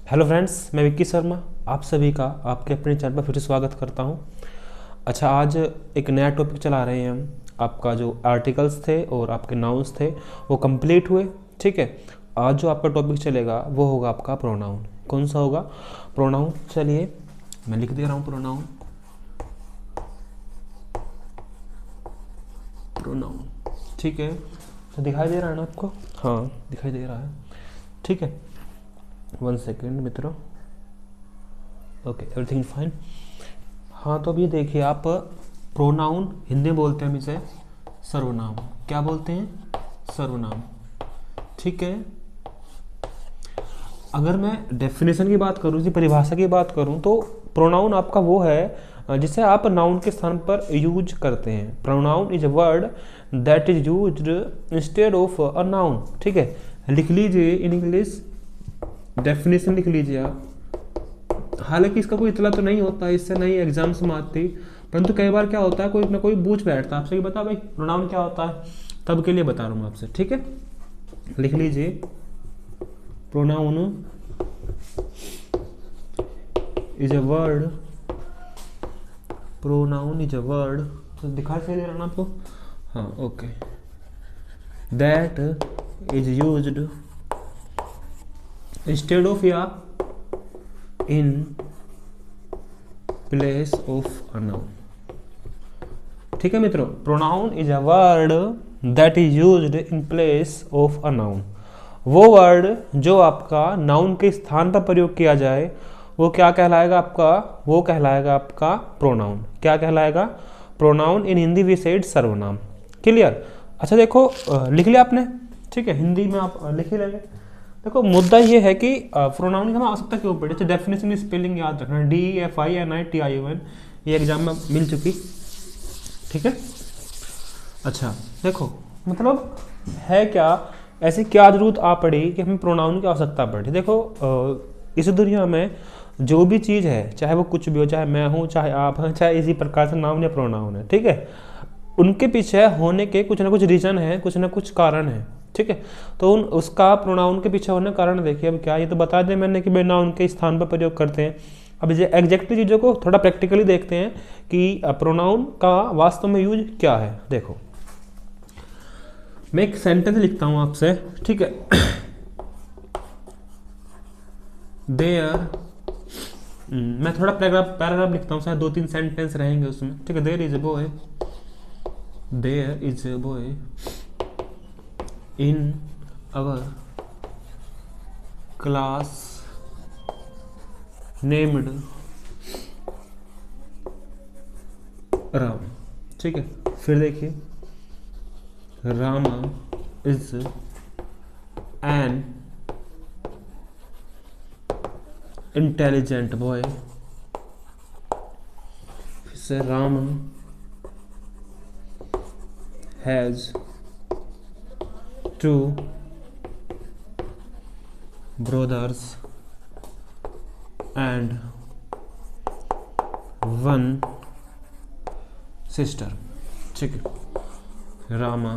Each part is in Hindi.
हेलो फ्रेंड्स, मैं विक्की शर्मा आप सभी का आपके अपने चैनल पर फिर से स्वागत करता हूं। अच्छा, आज एक नया टॉपिक चला रहे हैं हम। आपका जो आर्टिकल्स थे और आपके नाउन्स थे वो कंप्लीट हुए। ठीक है, आज जो आपका टॉपिक चलेगा वो होगा आपका प्रोनाउन। कौन सा होगा? प्रोनाउन। चलिए मैं लिख दे रहा हूँ प्रोनाउन। प्रोनाउन, ठीक है। तो दिखाई दे रहा है ना आपको? हाँ, दिखाई दे रहा है। ठीक है, 1 सेकेंड मित्रों। Okay, everything fine. हाँ, तो अभी देखिए आप, प्रोनाउन हिंदी में बोलते हैं हम इसे सर्वनाम। क्या बोलते हैं? सर्वनाम। ठीक है, अगर मैं डेफिनेशन की बात करूँ, इसकी परिभाषा की बात करूँ, तो प्रोनाउन आपका वो है जिसे आप नाउन के स्थान पर यूज करते हैं। Pronoun is a word that is used instead of a noun. ठीक है, लिख लीजिए इन इंग्लिश, डेफिनेशन लिख लीजिए आप। हालांकि इसका कोई इतला तो नहीं होता, इससे नहीं एग्जाम्स में आती, परंतु कई बार क्या होता है, कोई ना कोई पूछ बैठता है आपसे कि बता भाई प्रोनाउन क्या होता है, तब के लिए बता रहा हूँ आपसे। ठीक है, लिख लीजिए pronoun is a word. Pronoun is a word, तो दिखा से दे रहा ना आपको? हाँ, okay. That is used instead of या in place of a noun. ठीक है मित्रों, pronoun is a word that is used in place of a noun. वो वर्ड जो आपका नाउन के स्थान पर प्रयोग किया जाए वो क्या कहलाएगा आपका? वो कहलाएगा आपका प्रोनाउन। क्या कहलाएगा? Pronoun. In Hindi we said सर्वनाम। क्लियर? अच्छा देखो, लिख लिया आपने? ठीक है, हिंदी में आप लिख ही लेंगे। देखो, मुद्दा ये है कि प्रोनाउन की हमें आवश्यकता क्यों पड़ी। तो डेफिनेशन स्पेलिंग याद रखना, DEFINITION, ये एग्जाम में मिल चुकी। ठीक है, अच्छा देखो, मतलब है क्या, ऐसी क्या जरूरत आ पड़ी कि हमें प्रोनाउन की आवश्यकता पड़ी। देखो, इस दुनिया में जो भी चीज़ है, चाहे वो कुछ भी हो, चाहे मैं हूँ, चाहे आप हैं, चाहे इसी प्रकार से नाउन या प्रोनाउन है, ठीक है, उनके पीछे होने के कुछ ना कुछ रीजन है, कुछ ना कुछ कारण है। ठीक है, तो उसका प्रोनाउन के पीछे होने का कारण देखिए। अब क्या, ये तो बता दें मैंने कि भाई नाउन के स्थान पर प्रयोग करते हैं। अब ये एग्जैक्टली चीज़ों को थोड़ा प्रैक्टिकली देखते हैं कि प्रोनाउन का वास्तव में यूज क्या है। देखो, मैं एक सेंटेंस लिखता हूं आपसे। ठीक है, देयर, मैं थोड़ा पैराग्राफ पैराग्राफ लिखता हूँ, शायद 2-3 सेंटेंस रहेंगे उसमें। ठीक है, there is a boy, there is a boy in our class named Ram. ठीक है, फिर देखिए, Rama is an intelligent boy. फिर से, Ram has 2 brothers and 1 sister। ठीक है, Rama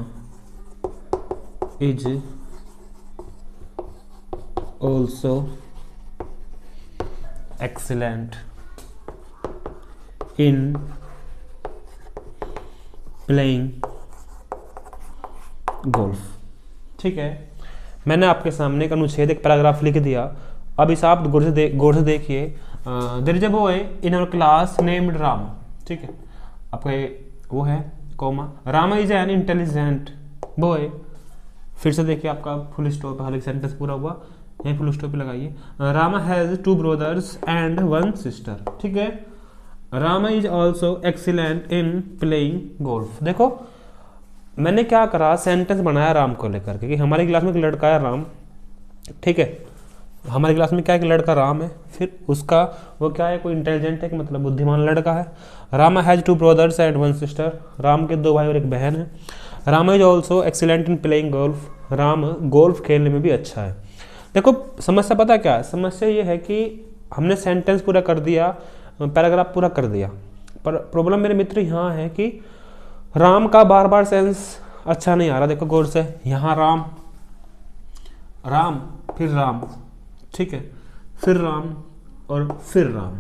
is also excellent in playing golf। ठीक है, मैंने आपके सामने एक अनुच्छेद, एक पैराग्राफ लिख दिया। अब इस आप गौर से देखिए। There is a boy in our class named Ram. ठीक है, आपका वो है comma, Rama is an intelligent boy. फिर से देखिए, आपका फुल स्टॉप, हालांकि सेंटेंस पूरा हुआ, यहीं फुल स्टॉप पे लगाइए। Rama has 2 brothers and 1 sister। ठीक है, Rama is also excellent in playing golf. देखो, मैंने क्या करा, सेंटेंस बनाया राम को लेकर के कि हमारी क्लास में एक लड़का है राम। ठीक है, हमारी क्लास में क्या, एक लड़का राम है, फिर उसका वो क्या है, कोई इंटेलिजेंट है कि मतलब बुद्धिमान लड़का है। Rama has 2 brothers and 1 sister। Ram के 2 भाई और एक बहन है। Rama is also excellent in playing golf. Ram golf खेलने में भी अच्छा है। देखो, समस्या पता क्या है? समस्या ये है कि हमने सेंटेंस पूरा कर दिया, पैराग्राफ पूरा कर दिया, पर प्रॉब्लम मेरे मित्र यहाँ है कि राम का बार बार सेंस अच्छा नहीं आ रहा। देखो गौर से, यहाँ राम, राम, फिर राम। ठीक है, फिर राम और फिर राम।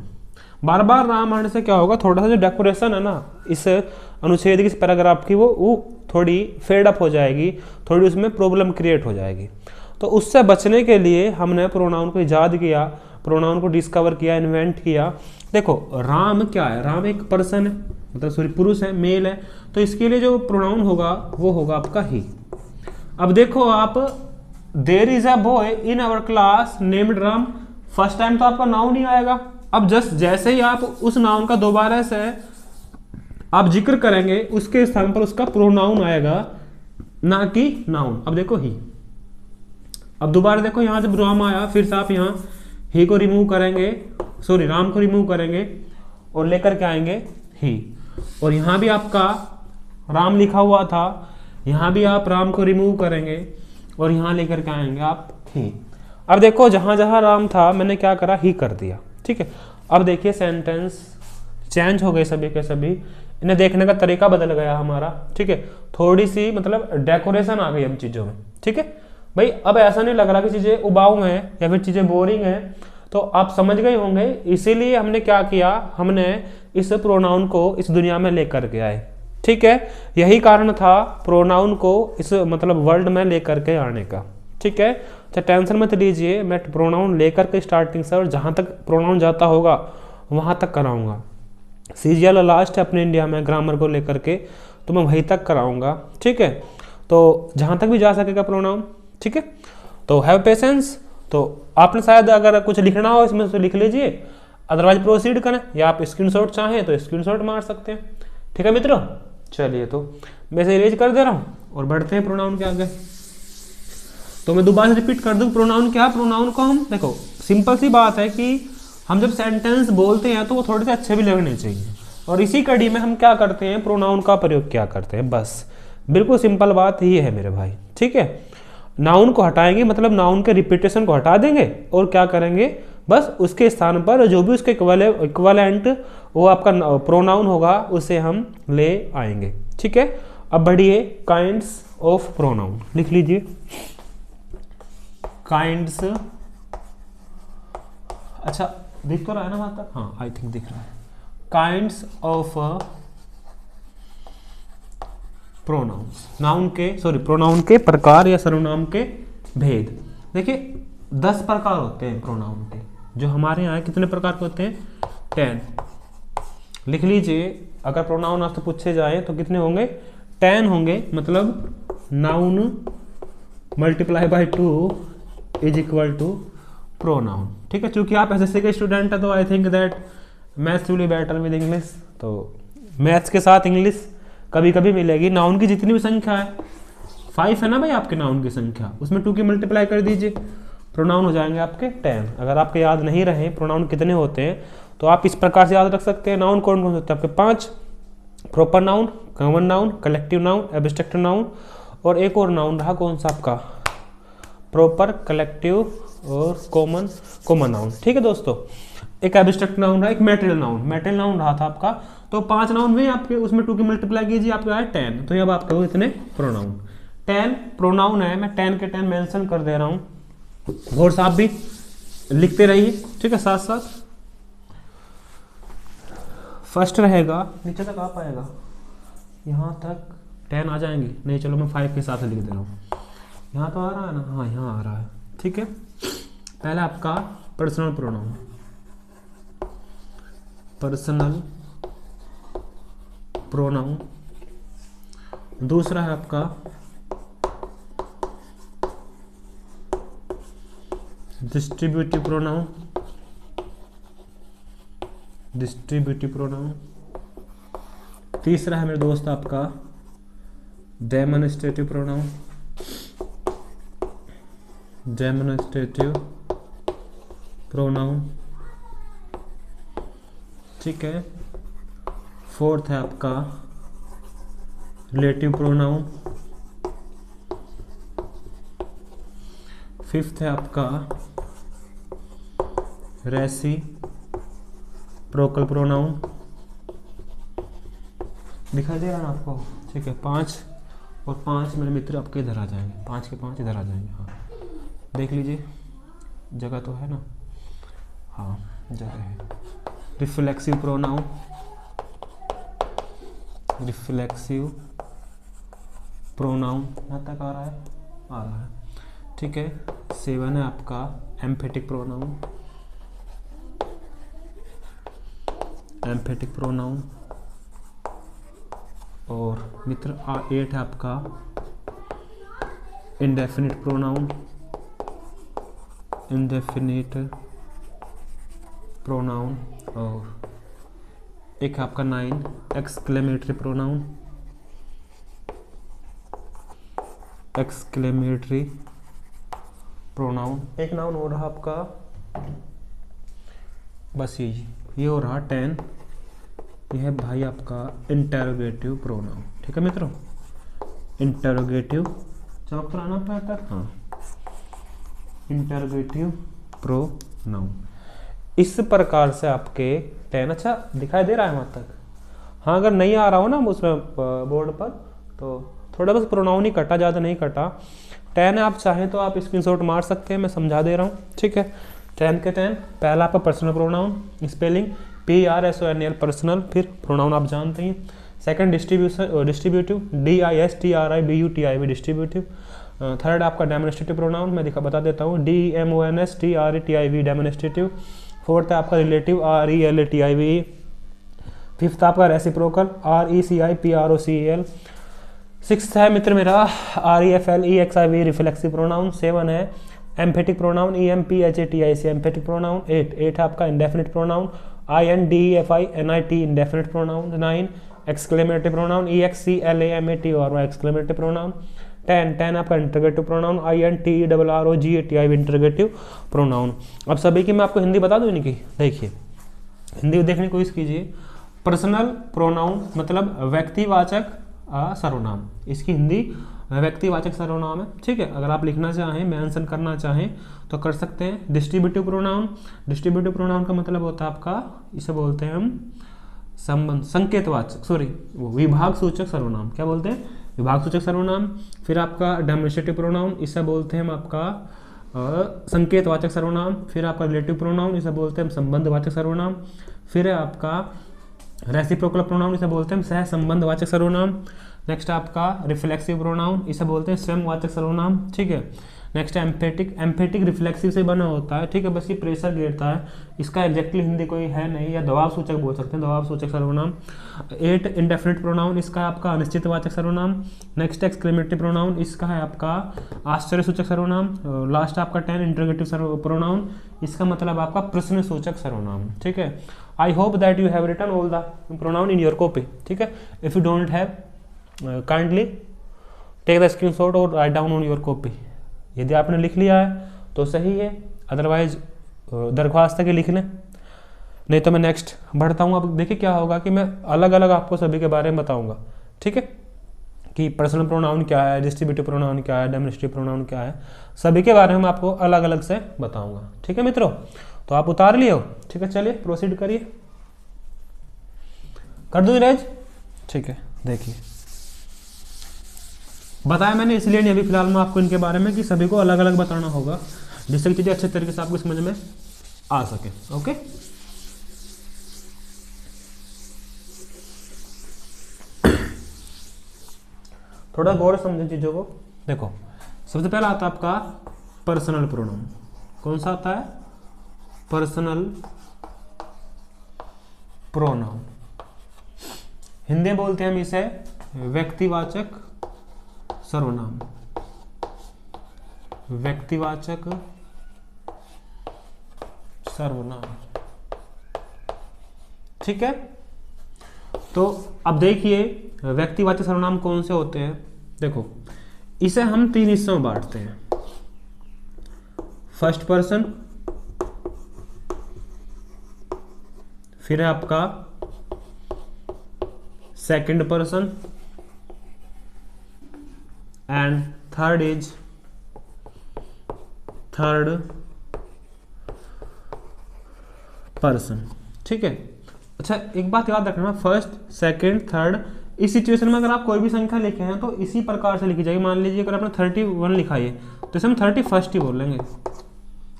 बार बार राम आने से क्या होगा, थोड़ा सा जो डेकोरेशन है ना इस अनुच्छेद की, इस पैराग्राफ की, वो थोड़ी फेड अप हो जाएगी, थोड़ी उसमें प्रॉब्लम क्रिएट हो जाएगी। तो उससे बचने के लिए हमने प्रोनाउन को ईजाद किया, प्रोनाउन को डिस्कवर किया, इन्वेंट किया। देखो राम क्या है, राम एक पर्सन है, मतलब सॉरी पुरुष है, मेल है, तो इसके लिए जो प्रोनाउन होगा वो होगा आपका ही। अब देखो आप, there is a boy in our class named Ram, first time तो आपका नाउन ही आएगा। अब जस्ट जैसे ही आप उस नाउन का दोबारा से आप जिक्र करेंगे, उसके स्थान पर उसका प्रोनाउन आएगा, ना कि नाउन। अब देखो ही, अब दोबारा देखो यहां जब राम आया, फिर से आप यहाँ ही को रिमूव करेंगे, सॉरी राम को रिमूव करेंगे और लेकर के आएंगे ही। और यहां भी आपका राम लिखा हुआ था, यहां भी आप राम को रिमूव करेंगे और यहां लेकर के आएंगे आप ही। अब देखो जहां जहां राम था मैंने क्या करा, ही कर दिया, ठीक है। अब देखिए सेंटेंस चेंज हो गए सभी के सभी, इन्हें देखने का तरीका बदल गया हमारा, ठीक है। थोड़ी सी मतलब डेकोरेशन आ गई अब चीज़ों में, ठीक है भाई। अब ऐसा नहीं लग रहा कि चीज़ें उबाऊ हैं या फिर चीज़ें बोरिंग हैं, तो आप समझ गए होंगे। इसीलिए हमने क्या किया, हमने इस प्रोनाउन को इस दुनिया में लेकर के आए, ठीक है। यही कारण था प्रोनाउन को इस मतलब वर्ल्ड में लेकर के आने का, ठीक है। तो टेंशन मत लीजिए, मैं प्रोनाउन लेकर के स्टार्टिंग से और जहाँ तक प्रोनाउन जाता होगा वहाँ तक कराऊंगा। सीजीएल लास्ट है अपने इंडिया में ग्रामर को लेकर के, तो मैं वहीं तक कराऊंगा, ठीक है। तो जहाँ तक भी जा सकेगा प्रोनाउन, ठीक है। तो हैव पेशेंस। तो आपने शायद अगर कुछ लिखना हो इसमें तो लिख लीजिए, अदरवाइज प्रोसीड करें, या आप स्क्रीनशॉट चाहें तो स्क्रीनशॉट मार सकते हैं, ठीक है मित्रों। चलिए तो मैं इसे इरेज कर दे रहा हूँ और बढ़ते हैं प्रोनाउन के आगे। तो मैं दोबारा रिपीट कर दूं, प्रोनाउन क्या है। प्रोनाउन को हम देखो सिंपल सी बात है कि हम जब सेंटेंस बोलते हैं तो वो थोड़े से अच्छे भी लगने चाहिए, और इसी कड़ी में हम क्या करते हैं, प्रोनाउन का प्रयोग क्या करते हैं, बस बिल्कुल सिंपल बात ये है मेरे भाई, ठीक है। नाउन को हटाएंगे, मतलब नाउन के रिपीटेशन को हटा देंगे और क्या करेंगे, बस उसके स्थान पर जो भी उसके इक्विवेलेंट वो आपका प्रोनाउन होगा उसे हम ले आएंगे, ठीक है। अब बढ़िए, काइंड्स ऑफ प्रोनाउन लिख लीजिए। काइंड्स, अच्छा दिख तो रहा है ना वहां तक, हाँ आई थिंक दिख रहा है। काइंड्स ऑफ प्रोनाउंस, नाउन के सॉरी प्रोनाउन के प्रकार या सर्वनाम के भेद। देखिए 10 प्रकार होते हैं प्रोनाउन के, जो हमारे यहाँ कितने प्रकार के होते हैं, 10 लिख लीजिए। अगर प्रोनाउन आपसे पूछे जाए तो कितने होंगे, 10 होंगे। मतलब noun multiply by 2 is equal to pronoun, ठीक है। चूंकि आप एसएससी के स्टूडेंट है तो I think that maths will be better with English, तो मैथ्स के साथ इंग्लिश कभी कभी मिलेगी। नाउन की जितनी भी संख्या है, 5 है ना भाई आपके नाउन की संख्या, उसमें 2 की मल्टीप्लाई कर दीजिए, प्रोनाउन हो जाएंगे आपके 10। अगर आपके याद नहीं रहे प्रोनाउन कितने होते हैं तो आप इस प्रकार से याद रख सकते हैं। नाउन कौन कौन होते हैं आपके, 5, proper noun, common noun, collective noun, abstract noun, और एक और नाउन रहा कौन सा आपका, प्रॉपर, कलेक्टिव और कॉमन नाउन, ठीक है दोस्तों। एक एब्स्ट्रैक्ट नाउन रहा, एक मेटेरियल नाउन रहा था आपका। तो 5 नाउन में आपके उसमें 2 की मल्टीप्लाई कीजिए, आपके आए 10। तो अब आपके वो इतने प्रोनाउन, 10 प्रोनाउन है। मैं 10 के 10 मेंशन कर दे रहा हूँ, और साहब भी लिखते रहिए, ठीक है साथ साथ। फर्स्ट रहेगा, नीचे तक आ पाएगा, यहाँ तक 10 आ जाएंगे, नहीं चलो मैं 5 के साथ लिख दे रहा हूँ। यहाँ तो आ रहा है ना, हाँ यहाँ आ रहा है, ठीक है। पहला आपका पर्सनल प्रोनाउन, पर्सनल प्रोनाउन। दूसरा है आपका डिस्ट्रीब्यूटिव प्रोनाउन, डिस्ट्रीब्यूटिव प्रोनाउन। तीसरा है मेरे दोस्त आपका डेमोन्स्ट्रेटिव प्रोनाउन, डेमोन्स्ट्रेटिव प्रोनाउन, ठीक है। फोर्थ है आपका रिलेटिव प्रोनाउन। फिफ्थ है आपका रेसिप्रोकल प्रोनाउन, दिखाई दे रहा है आपको, ठीक है। 5 और 5 मेरे मित्र आपके इधर आ जाएंगे, 5 के 5 इधर आ जाएंगे, हाँ देख लीजिए जगह तो है ना। हाँ जगह है। रिफ्लेक्सिव प्रोनाउन, रिफ्लेक्सिव प्रोनाउन यहाँ तक आ रहा है, ठीक है। 7 है आपका एम्फेटिक प्रोनाउन, एम्फेटिक प्रोनाउन। और मित्र 8 है आपका इंडेफिनिट प्रोनाउन, इंडेफिनिट प्रोनाउन। और एक आपका 9 एक्सक्लेमेटरी प्रोनाउन, एक्सक्लेमेटरी प्रोनाउन। एक नाउन हो रहा आपका बस ये हो रहा 10, ये है भाई आपका इंटेरोगेटिव प्रोनाउन, ठीक है मित्रों। इंटेरोगेटिव चमक तो आना था तक, हाँ इंटेरोगेटिव प्रोनाउन। इस प्रकार से आपके 10 अच्छा दिखाई दे रहा है वहाँ तक। हाँ अगर नहीं आ रहा हो ना उसमें बोर्ड पर तो थोड़ा बस प्रोनाउन ही कटा, ज़्यादा नहीं कटा। 10 आप चाहें तो आप स्क्रीनशॉट मार सकते हैं, मैं समझा दे रहा हूँ, ठीक है। 10 के 10 पहला आपका personal pronoun, spelling PRSONAL personal, फिर प्रोनाउन आप जानते हैं। Second distributive DISTRIBUTIV distributive. Third आपका डेमोन्स्ट्रेटिव प्रोनाउन, मैं बता देता हूँ DEMONSTRATIV डेमोन्स्ट्रेटिव। फोर्थ है आपका रिलेटिव RELATIVE। फिफ्थ आपका रेसिप्रोकल RECIPROCEL। सिक्स्थ है मित्र मेरा REFLEXIV रिफ्लेक्सिव प्रोनाउन। 7 है emphatic pronoun EMPHATIC emphatic pronoun. 8 है आपका indefinite pronoun INDEFINIT indefinite pronoun. 9 exclamatory pronoun EXCLAMATOR exclamatory pronoun. 10 आपका interrogative pronoun INTERROGATIV interrogative pronoun. अब सभी की मैं आपको हिंदी बता दूँ इनकी, देखिए हिंदी देखने की कोशिश कीजिए। पर्सनल प्रोनाउन मतलब व्यक्तिवाचक सर्वनाम, इसकी हिंदी व्यक्तिवाचक सर्वनाम है, ठीक है। अगर आप लिखना चाहें, मेंशन करना चाहें तो कर सकते हैं। डिस्ट्रीब्यूटिव प्रोनाउन, डिस्ट्रीब्यूटिव प्रोनाउन का मतलब होता है आपका, इसे बोलते हैं हम संबंध संकेतवाचक, सॉरी विभाग सूचक सर्वनाम, क्या बोलते हैं, विभाग सूचक सर्वनाम। फिर आपका डेमोन्स्ट्रेटिव प्रोनाउन, इसे बोलते हैं हम आपका संकेतवाचक सर्वनाम। फिर आपका रिलेटिव प्रोनाउन, इसे बोलते हैं हम संबंधवाचक सर्वनाम। फिर है आपका रेसिप्रोकल प्रोनाउन, इसे बोलते हैं हम सह संबंधवाचक सर्वनाम। नेक्स्ट आपका रिफ्लेक्सिव प्रोनाउन, इसे बोलते हैं स्वयंवाचक सर्वनाम, ठीक है। नेक्स्ट एम्फेटिक, एम्फेटिक रिफ्लेक्सिव से बना होता है, ठीक है, बस ये प्रेशर गिरता है, इसका एग्जैक्टली हिंदी कोई है नहीं, या दबाव सूचक बोल सकते हैं, दबाव सूचक सर्वनाम। 8 इंडेफिनिट प्रोनाउन, इसका आपका अनिश्चितवाचक सर्वनाम। नेक्स्ट एक्सक्लेमेटरी प्रोनाउन, इसका है आपका आश्चर्य सूचक सर्वनाम। लास्ट आपका 10 इंटरोगेटिव प्रोनाउन, इसका मतलब आपका प्रश्न सूचक सर्वनाम, ठीक है। I hope that you have written all the pronoun in your copy, ठीक है। If you don't have kindly take the screenshot और write down on your copy. यदि आपने लिख लिया है तो सही है, अदरवाइज दरख्वास्त है कि लिख लें, नहीं तो मैं नेक्स्ट बढ़ता हूँ। अब देखिए क्या होगा कि मैं अलग अलग आपको सभी के बारे में बताऊंगा, ठीक है, कि पर्सनल प्रोनाउन क्या है, डिस्ट्रीब्यूटिव प्रोनाउन क्या है, डेमोन्स्ट्रेटिव प्रोनाउन क्या है, सभी के बारे में आपको अलग अलग से बताऊंगा, ठीक है मित्रों। तो आप उतार लिए हो, ठीक है, चलिए प्रोसीड करिए, कर दूँ रेज, ठीक है। देखिए बताया मैंने इसलिए नहीं अभी फिलहाल मैं आपको इनके बारे में कि सभी को अलग अलग बताना होगा, जिससे कि चीज़ें अच्छे तरीके से आपको समझ में आ सके, ओके। थोड़ा गौर समझें चीज़ों को। देखो सबसे पहला आता है आपका पर्सनल प्रोनाउन। कौन सा आता है? Personal pronoun. हिंदी में बोलते हैं हम इसे व्यक्तिवाचक सर्वनाम, व्यक्तिवाचक सर्वनाम, ठीक है। तो अब देखिए व्यक्तिवाचक सर्वनाम कौन से होते हैं। देखो इसे हम 3 हिस्सों में बांटते हैं। फर्स्ट पर्सन, फिर है आपका second person, and third is third person, ठीक है। अच्छा एक बात याद रखना, फर्स्ट सेकंड थर्ड, इस सिचुएशन में अगर आप कोई भी संख्या लिखे हैं तो इसी प्रकार से लिखी जाएगी। मान लीजिए अगर आपने 31 लिखा है तो इसे हम 31 ही बोल लेंगे,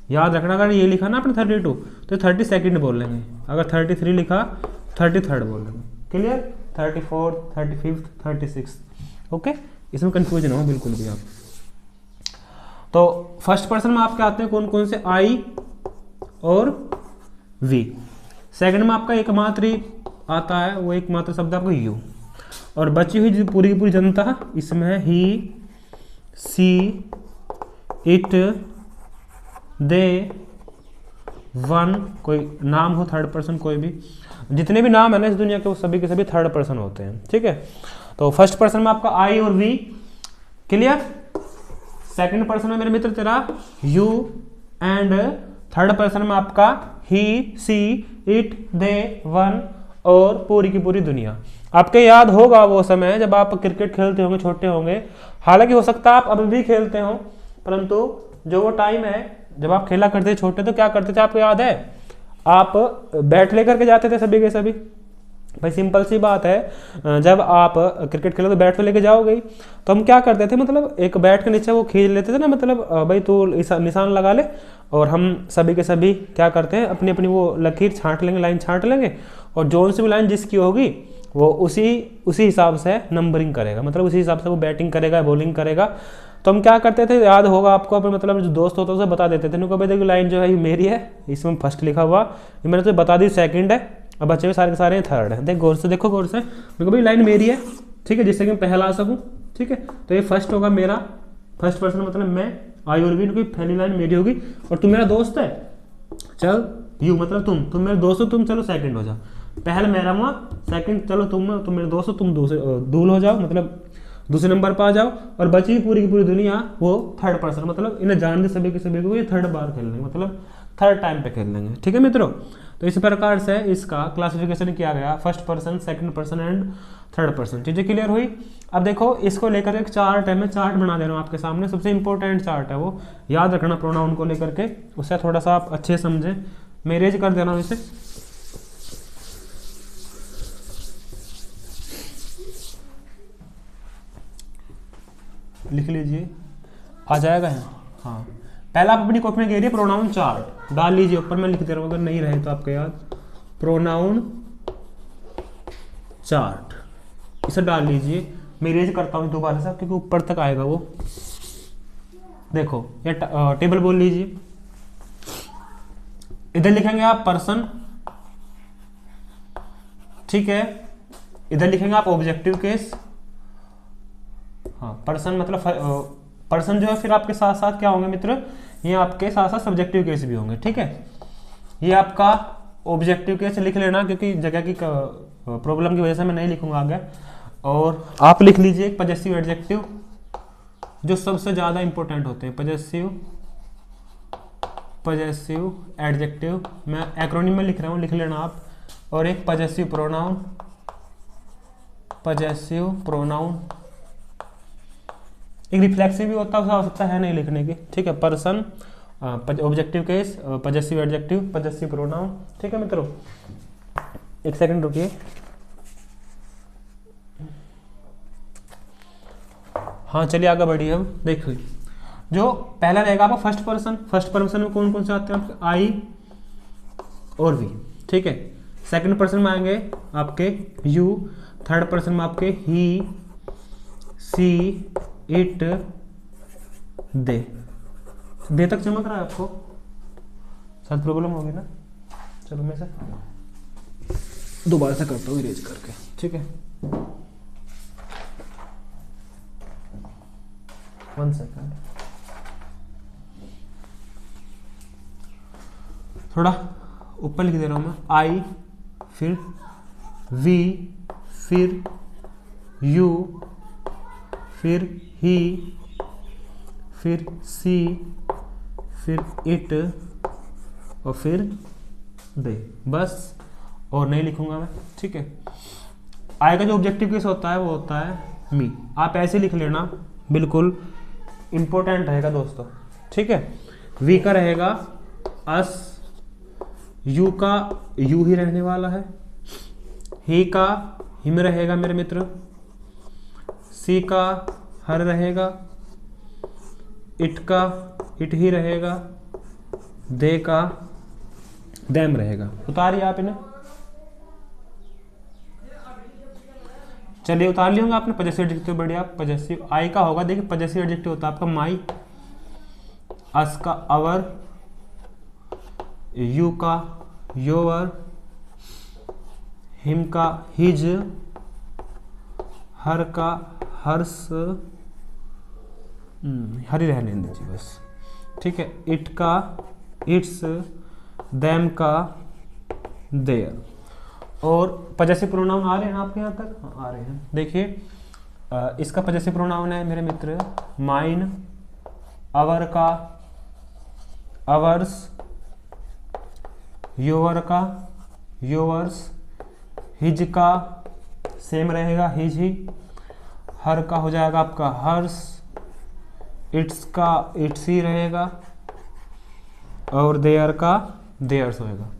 याद रखना, अगर ये लिखा ना आपने 32 तो 32 बोल लेंगे, अगर 33 लिखा 33 बोल लेंगे। क्लियर? 34, 35, 36। ओके, इसमें कंफ्यूजन हो बिल्कुल भी आप। तो फर्स्ट पर्सन में आपके आते हैं कौन कौन से? आई और वी। सेकंड में आपका एकमात्र आता है, वो एकमात्र शब्द आपका यू। और बची हुई जो पूरी की पूरी जनता इसमें है ही, सी, इट, दे, वन, कोई नाम हो थर्ड पर्सन, कोई भी, जितने भी नाम है ना इस दुनिया के वो सभी के सभी थर्ड पर्सन होते हैं। ठीक है, तो फर्स्ट पर्सन में आपका आई और वी। क्लियर? सेकंड पर्सन में मेरे मित्र तेरा यू, एंड थर्ड पर्सन में आपका ही, सी, इट, दे, वन और पूरी की पूरी दुनिया। आपके याद होगा वो समय जब आप क्रिकेट खेलते होंगे, छोटे होंगे, हालांकि हो सकता है आप अभी भी खेलते हो, परंतु जो वो टाइम है जब आप खेला करते थे छोटे, तो क्या करते थे आपको याद है? आप बैट लेकर के जाते थे सभी के सभी। भाई सिंपल सी बात है, जब आप क्रिकेट खेलो तो बैट तो लेके जाओगे, तो हम क्या करते थे, मतलब एक बैट के नीचे वो खींच लेते थे ना, मतलब भाई तू निशान लगा ले, और हम सभी के सभी क्या करते हैं, अपनी अपनी वो लकीर छांट लेंगे, लाइन छांट लेंगे, और जोन सी भी लाइन जिसकी होगी वो उसी हिसाब से नंबरिंग करेगा, मतलब उसी हिसाब से वो बैटिंग करेगा, बॉलिंग करेगा। तो हम क्या करते थे, याद होगा आपको, अपने मतलब जो दोस्त होता है उसे बता देते थे, उनको भाई देखो लाइन जो है ये मेरी है, इसमें फर्स्ट लिखा हुआ, ये मैंने तो बता दी सेकंड है, अब बच्चे सारे के सारे थर्ड है। देख गौर से, देखो गौर से, देखो भाई लाइन मेरी है, ठीक है, जिससे कि मैं पहला आ सकूँ। ठीक है, तो ये फर्स्ट होगा मेरा, फर्स्ट पर्सन मतलब मैं, आई और वी, पहली लाइन मेरी होगी, और तुम मेरा दोस्त है, चल यू मतलब तुम मेरे दोस्त हो, तुम चलो सेकंड हो जाओ, पहले मेरा हुआ, सेकंड चलो तुम मेरे दोस्त हो, तुम दूसरे दूल हो जाओ, मतलब दूसरे नंबर पर आ जाओ, और बची पूरी की पूरी दुनिया वो थर्ड पर्सन, मतलब इन्हें जान दे सभी के सभी को, ये थर्ड बार खेल लेंगे, मतलब थर्ड टाइम पे खेल लेंगे। ठीक है मित्रों, तो इस प्रकार से इसका क्लासिफिकेशन किया गया, first person, second person and third person. चीजें क्लियर हुई? अब देखो इसको लेकर एक चार्ट है, मैं चार्ट बना दे रहा हूँ आपके सामने, सबसे इंपॉर्टेंट चार्ट है वो, याद रखना प्रोनाउन को लेकर के, उससे थोड़ा सा आप अच्छे समझे। मैं इरेज कर दे रहा हूँ इसे, लिख लीजिए, आ जाएगा है। हाँ, पहला आप अपनी कॉपी में कह रही है प्रोनाउन चार्ट डाल लीजिए, ऊपर मैं लिख दे रहा हूँ, अगर नहीं रहे तो आपके याद, प्रोनाउन चार्ट, इसे डाल लीजिए। मैं इरेज करता हूँ दोबारा से क्योंकि ऊपर तक आएगा वो। देखो ये टेबल बोल लीजिए, इधर लिखेंगे आप पर्सन, ठीक है, इधर लिखेंगे आप ऑब्जेक्टिव केस, हाँ पर्सन मतलब पर्सन जो है, फिर आपके साथ साथ क्या होंगे मित्र, ये आपके साथ साथ सब्जेक्टिव केस भी होंगे। ठीक है, ये आपका ऑब्जेक्टिव केस लिख लेना, क्योंकि जगह की प्रॉब्लम की वजह से मैं नहीं लिखूंगा आगे। और आप लिख लीजिए पजेसिव एडजेक्टिव, जो सबसे ज्यादा इंपॉर्टेंट होते हैं, पजेसिव एडजेक्टिव, मैं एक्रोनिम में लिख रहा हूँ, लिख लेना आप। और एक पजेसिव प्रोनाउन, एक रिफ्लेक्सिव भी होता है, उसका आवश्यकता है नहीं लिखने की। ठीक है, person, objective case, possessive adjective, possessive pronoun. ठीक है मित्रों, एक सेकंड रुकिए। हाँ चलिए आगे बढ़िए। अब देखिए जो पहला रहेगा आपका फर्स्ट पर्सन, फर्स्ट पर्सन में कौन कौन से आते हैं आपके, आई और वी। ठीक है, सेकंड पर्सन में आएंगे आपके यू, थर्ड पर्सन में आपके ही, सी, इट, दे तक चमक रहा है आपको, शायद प्रॉब्लम होगी ना। चलो मैं से दोबारा से करता हूँ इरेज करके। ठीक है, 1 सेकंड, थोड़ा ऊपर लिख दे रहा हूं मैं, आई, फिर वी, फिर यू, फिर ही, फिर सी, फिर इट और फिर दे, बस और नहीं लिखूंगा मैं। ठीक है, आई का जो ऑब्जेक्टिव केस होता है वो होता है मी, आप ऐसे लिख लेना, बिल्कुल इंपॉर्टेंट रहेगा दोस्तों। ठीक है, वी का रहेगा अस, यू का यू ही रहने वाला है, ही का हिम रहेगा मेरे मित्र, सी का हर रहेगा, इट का इट ही रहेगा, दे का देम रहेगा। उतारिए आप इन्हें, चलिए उतार लिया होगा आपने। पजेसिव एडजेक्टिव बढ़िया, पजेसिव आई का होगा। देखिए पजेसिव एडजेक्टिव होता है आपका माई, अस का अवर, यू का योर, हिम का हिज, हर का हर्ष, हरी रहने दीजिए बस, ठीक है। इट का इट्स, देम का देयर। और पजेसिव प्रोनाउन आ रहे हैं आपके यहाँ तक? हाँ, आ रहे हैं। देखिए इसका पजेसिव प्रोनाउन है मेरे मित्र माइन, अवर का अवर्स, योर का योवर्स, हिज का सेम रहेगा हिज ही, हर का हो जाएगा आपका हर्ष, इट्स का इट्स ही रहेगा, और देयर का देयर्स होएगा।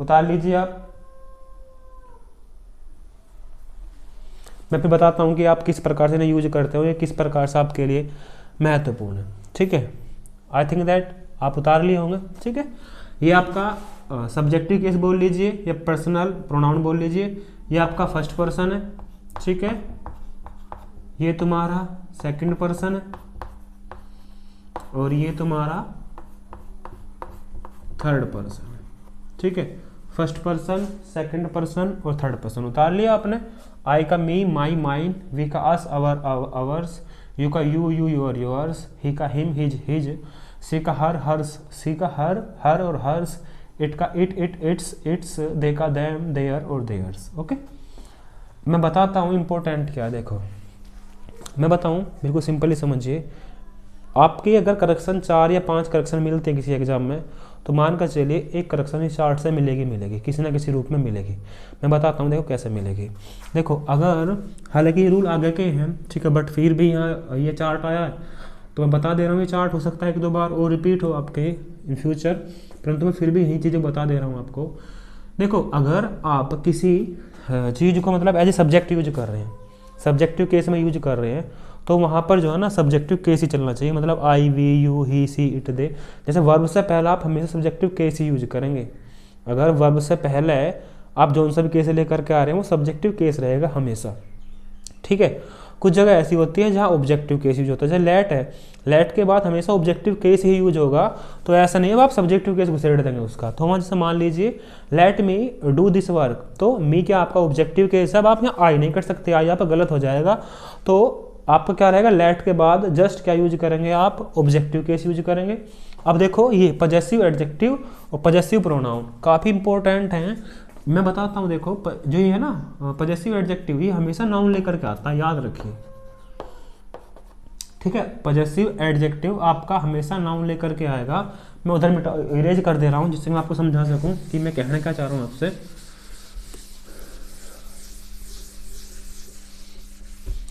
उतार लीजिए आप। मैं फिर बताता हूँ कि आप किस प्रकार से यूज करते हो, ये किस प्रकार से आपके लिए महत्वपूर्ण है, ठीक है। आई थिंक दैट आप उतार लिए होंगे, ठीक है। ये आपका सब्जेक्टिव केस बोल लीजिए या पर्सनल प्रोनाउन बोल लीजिए। ये आपका फर्स्ट पर्सन है, ठीक है। ये तुम्हारा सेकंड पर्सन है, और ये तुम्हारा थर्ड पर्सन है, ठीक है। फर्स्ट पर्सन, सेकंड पर्सन और थर्ड पर्सन उतार लिया आपने। आई का मी, माई, माइन, वी का अस, अवर, अवर्स, यू का यू, योर, योर्स, ही का हिम, हिज, हिज, सी का हर, हर्स, सी का हर और हर्स, इट का इट, इट्स, इट्स, दे का देम, देयर और देयर्स। ओके, मैं बताता हूँ इंपॉर्टेंट क्या। देखो मैं बताऊँ, बिल्कुल सिंपली समझिए। आपके अगर करेक्शन 4 या 5 करेक्शन मिलते हैं किसी एग्जाम में, तो मान कर चलिए एक करेक्शन इस चार्ट से मिलेगी, किसी ना किसी रूप में मिलेगी। मैं बताता हूँ देखो कैसे मिलेगी। देखो अगर हालांकि ये रूल आगे के हैं, ठीक है, बट फिर भी यहाँ ये चार्ट आया है, तो मैं बता दे रहा हूँ ये चार्ट हो सकता है 1-2 बार और रिपीट हो आपके इन फ्यूचर, परंतु मैं फिर भी यही चीज़ें बता दे रहा हूँ आपको। देखो अगर आप किसी चीज़ को मतलब एज ए सब्जेक्ट यूज कर रहे हैं, सब्जेक्टिव केस में यूज कर रहे हैं, तो वहाँ पर जो है ना सब्जेक्टिव केस ही चलना चाहिए। मतलब I, we, you, he, she, it, they. जैसे वर्ब से पहले आप हमेशा सब्जेक्टिव केस ही यूज करेंगे। अगर वर्ब से पहले आप जो सा भी केस लेकर के आ रहे हैं वो सब्जेक्टिव केस रहेगा हमेशा, ठीक है। कुछ जगह ऐसी होती है जहाँ ऑब्जेक्टिव केस यूज होता है, जैसे लेट है, लेट के बाद हमेशा ऑब्जेक्टिव केस ही यूज होगा, तो ऐसा नहीं है आप सब्जेक्टिव केस घुसेड़ देंगे उसका। तो हम जैसे मान लीजिए let me do this work, तो मी क्या आपका ऑब्जेक्टिव केस है, अब आप यहाँ आई नहीं कर सकते, आई यहाँ पर गलत हो जाएगा। तो आपका क्या रहेगा, लेट के बाद जस्ट क्या यूज करेंगे आप, ऑब्जेक्टिव केस यूज करेंगे। अब देखो ये पजेसिव एडजेक्टिव और पजेसिव प्रोनाउन काफ़ी इंपॉर्टेंट हैं, मैं बताता हूँ। देखो जो ये है ना पजेसिव एडजेक्टिव, ये हमेशा नाउन लेकर के आता है, याद रखिए, ठीक है। पजेसिव एडजेक्टिव आपका हमेशा नाउन लेकर के आएगा। मैं उधर इरेज कर दे रहा हूँ जिससे मैं आपको समझा सकूँ कि मैं कहना क्या चाह रहा हूँ आपसे।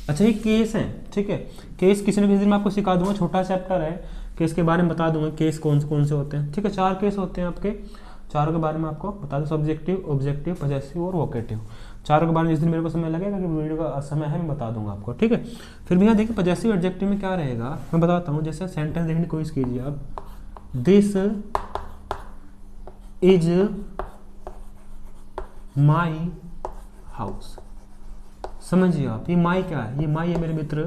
अच्छा ये केस है, ठीक है। केस किसी न किसी दिन मैं आपको सिखा दूंगा, छोटा चैप्टर है, केस के बारे में बता दूंगा, केस कौन से होते हैं, ठीक है। 4 केस होते हैं आपके, चारों के बारे में आपको बता दूं, सब्जेक्टिव, ऑब्जेक्टिव, पजेसिव और वोकेटिव। चारों के बारे में जिस दिन मेरे को समय लगेगा कि वीडियो का समय है मैं बता दूंगा आपको, ठीक है। फिर भी यहाँ देखिए पजेसिव एडजेक्टिव में क्या रहेगा मैं बताता हूँ। जैसे सेंटेंस देखने की कोशिश कीजिए आप, दिस इज माई हाउस, समझिए आप, ये माई क्या है, ये माई है मेरे मित्र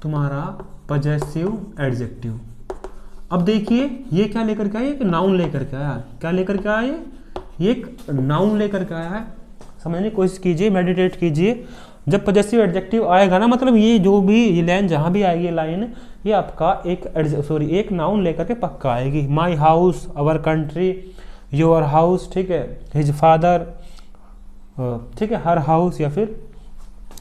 तुम्हारा पजेसिव एडजेक्टिव। अब देखिए ये क्या लेकर के आया, एक नाउन लेकर के आया। क्या लेकर के आया, ये एक नाउन लेकर के आया है। समझने की कोशिश कीजिए, मेडिटेट कीजिए। जब पजेसिव एडजेक्टिव आएगा ना, मतलब ये जो भी ये लाइन जहाँ भी आएगी लाइन, ये आपका एक नाउन लेकर के पक्का आएगी। My house, our country, your house, ठीक है, हिज फादर, ठीक है, हर हाउस, या फिर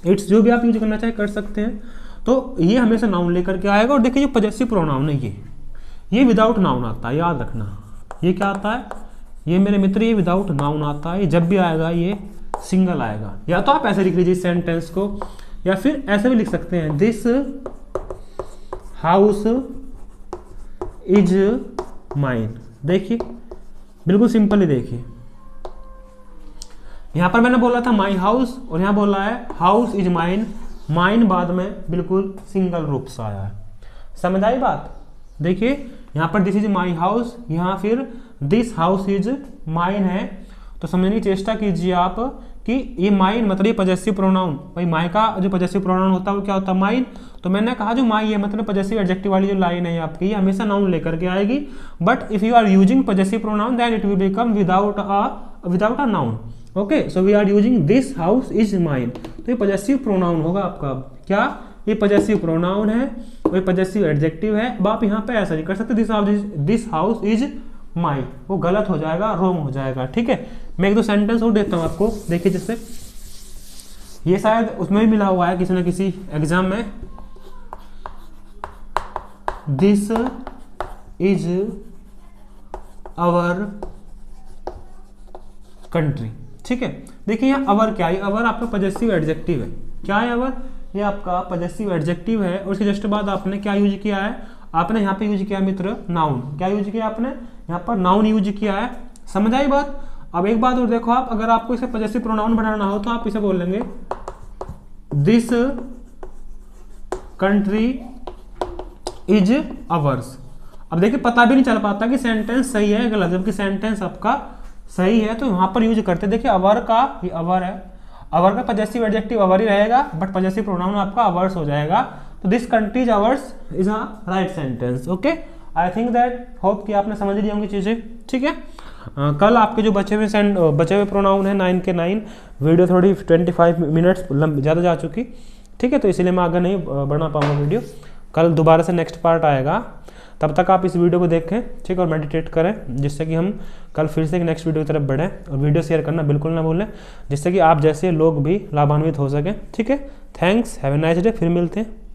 इट्स, जो भी आप यूज करना चाहे कर सकते हैं। तो ये हमेशा नाउन लेकर के आएगा। और देखिए जो पजेसिव प्रोनाउन है ये विदाउट नाउन आता है, याद रखना। ये क्या आता है, ये मेरे मित्र ये विदाउट नाउन आता है। ये जब भी आएगा ये सिंगल आएगा। या तो आप ऐसे लिख लीजिए सेंटेंस को, या फिर ऐसे भी लिख सकते हैं, दिस हाउस इज माइन। देखिए बिल्कुल सिंपल ही, देखिए यहां पर मैंने बोला था माई हाउस, और यहां बोला है हाउस इज माइन। माइन बाद में बिल्कुल सिंगल रूप से आया है, समझ आई बात। देखिए यहाँ पर दिस इज माई हाउस, यहाँ फिर दिस हाउस इज माइन है। तो समझने की चेष्टा कीजिए आप कि ये माइन मतलब ये पजेसिव प्रोनाउन, भाई माई का जो पजेसिव प्रोनाउन होता है वो क्या होता है, माइन। तो मैंने कहा जो माई है मतलब पजेसिव एडजेक्टिव वाली जो लाइन है आपकी, ये हमेशा नाउन लेकर के आएगी। But if you are using possessive pronoun then it will become without a noun. Okay, so we are using this house is mine, तो ये पजेसिव प्रोनाउन होगा आपका। क्या ये पजेसिव प्रोनाउन है, वो पजेसिव एडजेक्टिव है। अब आप यहाँ पे ऐसा नहीं कर सकते दिस हाउस इज माई, वो गलत हो जाएगा, रॉन्ग हो जाएगा। ठीक है, मैं एक दो सेंटेंस और देता हूँ आपको, देखिए जिससे ये शायद उसमें भी मिला हुआ है किसी न किसी एग्जाम में। This is our country. ठीक है, देखिए यहाँ अवर क्या है, अवर आपका पजेसिव एडजेक्टिव है। क्या है अवर, ये आपका पजेसिव एडजेक्टिव है। और उसके जस्ट बाद आपने क्या यूज किया है, आपने यहाँ पे यूज किया मित्र नाउन। क्या यूज किया आपने यहाँ पर, नाउन यूज किया है। समझ आई बात। अब एक बात और देखो आप, अगर आपको इसे पजेसिव प्रोनाउन बनाना हो तो आप इसे बोल लेंगे दिस कंट्री इज अवर्स। अब देखिए पता भी नहीं चल पाता कि सेंटेंस सही है गलत, जबकि सेंटेंस आपका सही है तो यहाँ पर यूज करते। देखिए अवर का, ये अवर है, अवर का पजेसिव एडजेक्टिव अवर ही रहेगा, बट पजेसिव प्रोनाउन आपका अवर्स हो जाएगा। तो this country is ours is a right sentence. Okay, I think that, hope कि आपने समझ ली होंगी चीजें। ठीक है, कल आपके जो बचे हुए प्रोनाउन है 9 के 9, वीडियो थोड़ी 25 मिनट्स ज़्यादा जा चुकी। ठीक है, तो इसलिए मैं आगे नहीं बढ़ा पाऊंगा वीडियो। कल दोबारा से नेक्स्ट पार्ट आएगा, तब तक आप इस वीडियो को देखें। ठीक है, और मेडिटेट करें, जिससे कि हम कल फिर से एक नेक्स्ट वीडियो की तरफ बढ़ें। और वीडियो शेयर करना बिल्कुल ना भूलें, जिससे कि आप जैसे लोग भी लाभान्वित हो सकें। ठीक है, thanks, have a nice day, फिर मिलते हैं।